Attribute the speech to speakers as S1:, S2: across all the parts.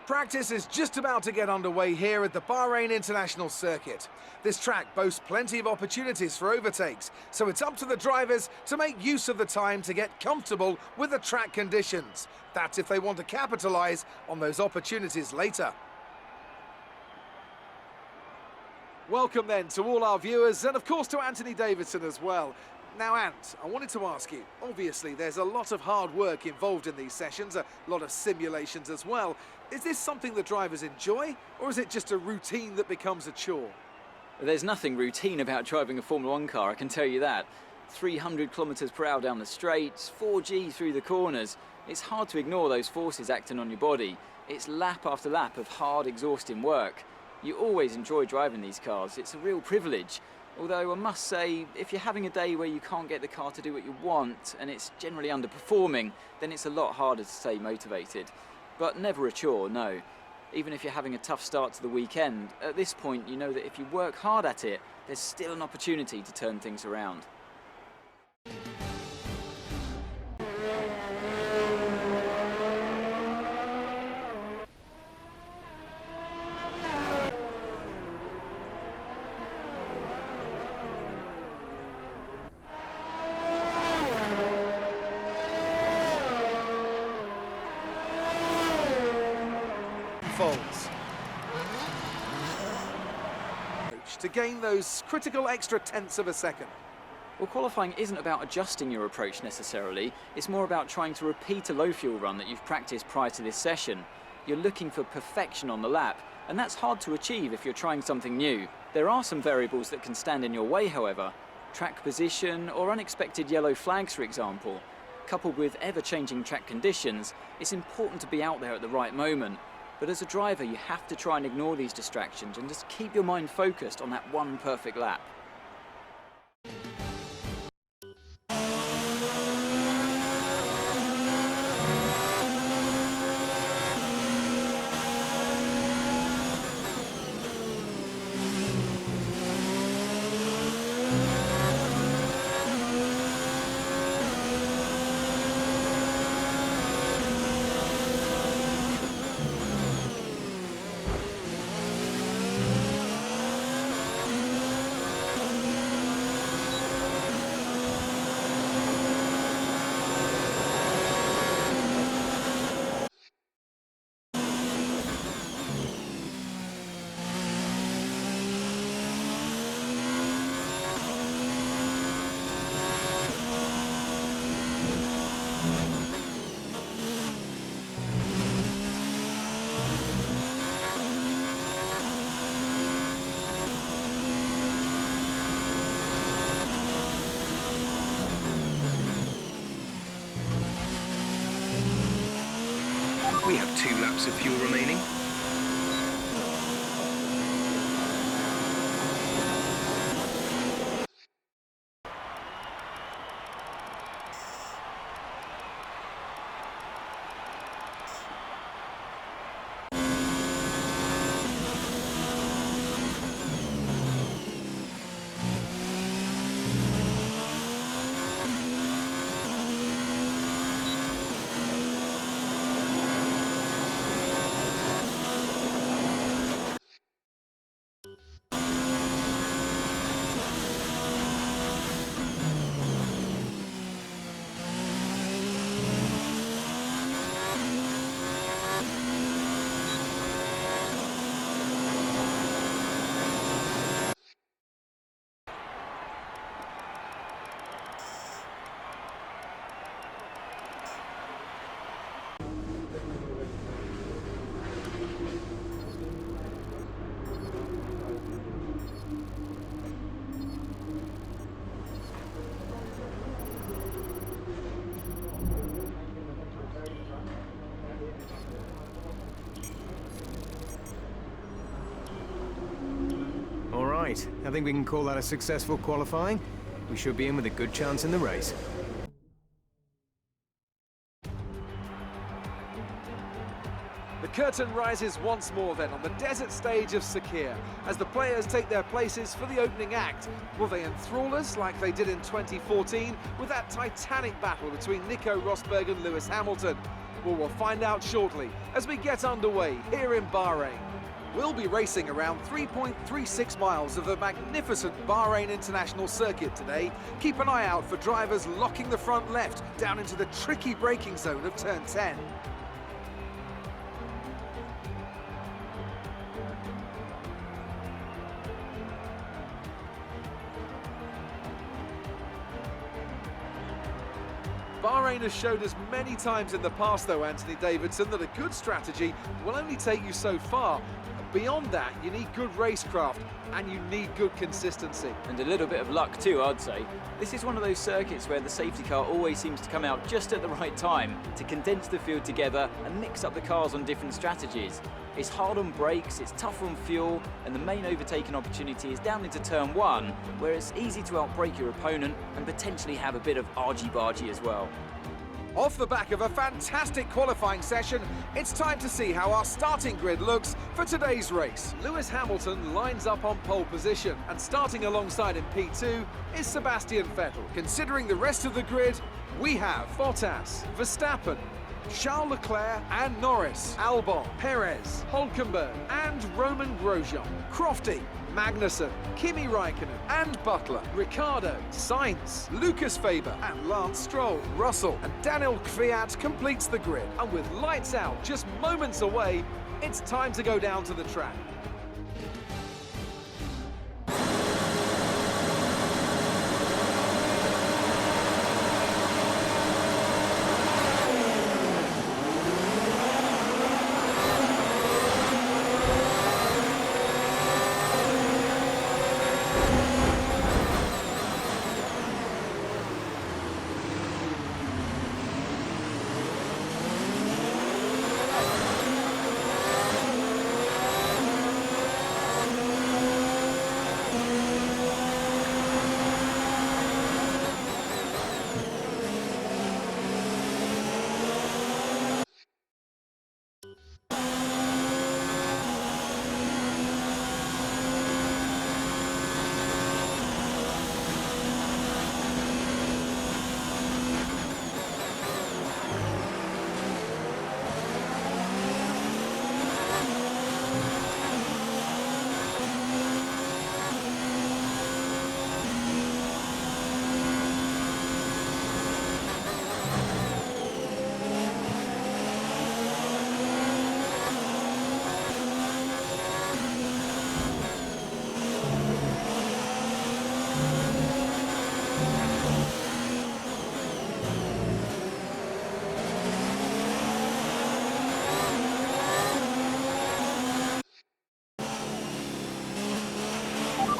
S1: Practice is just about to get underway here at the Bahrain International Circuit. This track boasts plenty of opportunities for overtakes, so it's up to the drivers to make use of the time to get comfortable with the track conditions. That's if they want to capitalise on those opportunities later. Welcome then to all our viewers, and of course to Anthony Davidson as well. Now, Ant, I wanted to ask you, obviously there's a lot of hard work involved in these sessions, a lot of simulations as well. Is this something the drivers enjoy, or is it just a routine that becomes a chore?
S2: There's nothing routine about driving a Formula 1 car, I can tell you that. 300 kilometres per hour down the straights, 4G through the corners. It's hard to ignore those forces acting on your body. It's lap after lap of hard, exhausting work. You always enjoy driving these cars, it's a real privilege. Although I must say, if you're having a day where you can't get the car to do what you want and it's generally underperforming, then it's a lot harder to stay motivated. But never a chore, no. Even if you're having a tough start to the weekend, at this point you know that if you work hard at it, there's still an opportunity to turn things around.
S1: To gain those critical extra tenths of a second.
S2: Well, qualifying isn't about adjusting your approach necessarily, it's more about trying to repeat a low fuel run that you've practiced prior to this session. You're looking for perfection on the lap, and that's hard to achieve if you're trying something new. There are some variables that can stand in your way, however. Track position or unexpected yellow flags, for example. Coupled with ever-changing track conditions, it's important to be out there at the right moment. But as a driver, you have to try and ignore these distractions and just keep your mind focused on that one perfect lap.
S3: We have 2 laps of fuel remaining.
S4: Right, I think we can call that a successful qualifying. We should be in with a good chance in the race.
S1: The curtain rises once more then on the desert stage of Sakhir as the players take their places for the opening act. Will they enthrall us like they did in 2014 with that titanic battle between Nico Rosberg and Lewis Hamilton? Well, we'll find out shortly as we get underway here in Bahrain. We'll be racing around 3.36 miles of the magnificent Bahrain International Circuit today. Keep an eye out for drivers locking the front left down into the tricky braking zone of turn 10. Bahrain has showed us many times in the past, though, Anthony Davidson, that a good strategy will only take you so far. Beyond that, you need good racecraft and you need good consistency.
S2: And a little bit of luck too, I'd say. This is one of those circuits where the safety car always seems to come out just at the right time to condense the field together and mix up the cars on different strategies. It's hard on brakes, it's tough on fuel, and the main overtaking opportunity is down into turn 1, where it's easy to outbrake your opponent and potentially have a bit of argy-bargy as well.
S1: Off the back of a fantastic qualifying session, it's time to see how our starting grid looks for today's race. Lewis Hamilton lines up on pole position, and starting alongside in P2 is Sebastian Vettel. Considering the rest of the grid, we have Bottas, Verstappen, Charles Leclerc and Norris, Albon, Perez, Hülkenberg and Roman Grosjean, Crofty, Magnussen, Kimi Raikkonen and Butler, Ricciardo, Sainz, Lucas Faber and Lance Stroll, Russell and Daniel Kvyat completes the grid. And with lights out just moments away, it's time to go down to the track.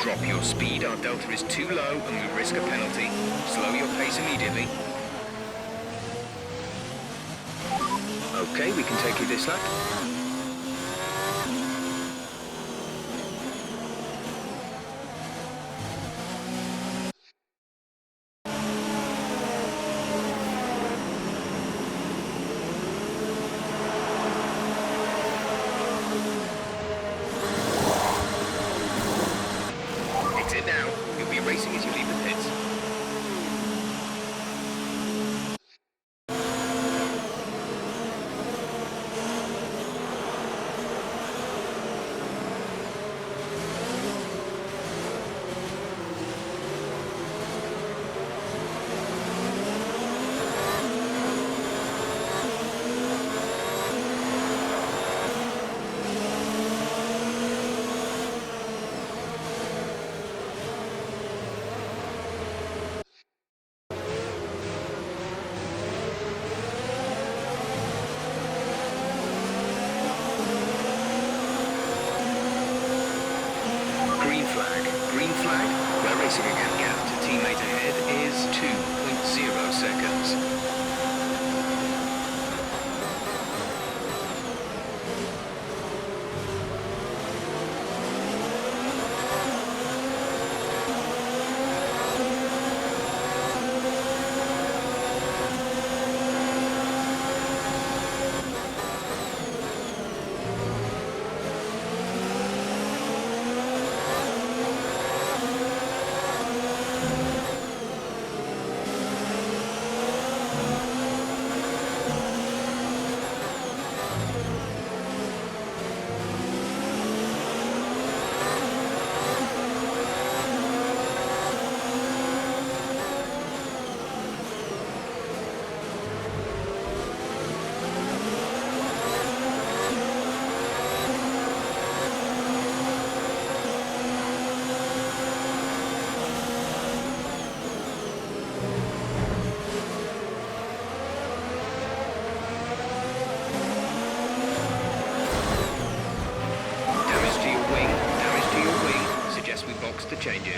S3: Drop your speed, our delta is too low and we risk a penalty. Slow your pace immediately. Okay, we can take you this lap. Exit now. You'll be racing as you leave the pits. Green flag. We're racing again. Gap to teammate ahead is 2.0 seconds.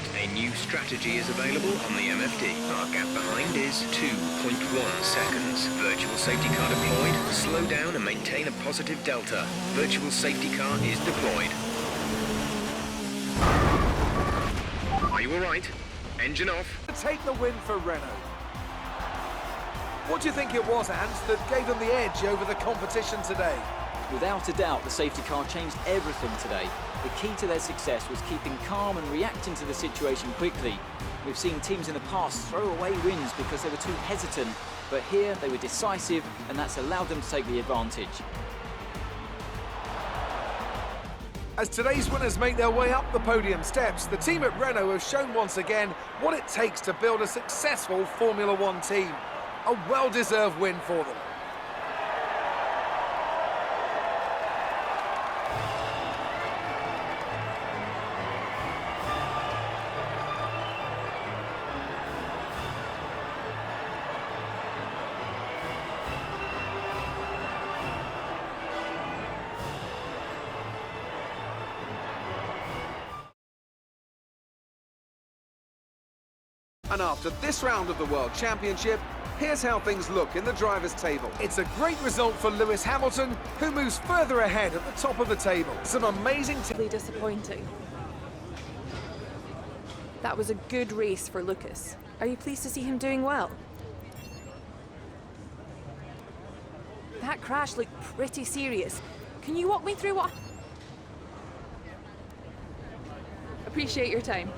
S3: right, a new strategy is available on the MFD. Our gap behind is 2.1 seconds. Virtual safety car deployed. Slow down and maintain a positive delta. Virtual safety car is deployed. Are you all right? Engine off.
S1: To take the win for Renault. What do you think it was, Ant, that gave them the edge over the competition today?
S2: Without a doubt, the safety car changed everything today. The key to their success was keeping calm and reacting to the situation quickly. We've seen teams in the past throw away wins because they were too hesitant, but here they were decisive, and that's allowed them to take the advantage.
S1: As today's winners make their way up the podium steps, the team at Renault have shown once again what it takes to build a successful Formula One team. A well-deserved win for them. And after this round of the World Championship, here's how things look in the drivers' table. It's a great result for Lewis Hamilton, who moves further ahead at the top of the table. Some amazing...
S5: Disappointing. That was a good race for Lucas. Are you pleased to see him doing well? That crash looked pretty serious. Can you walk me through what... Appreciate your time.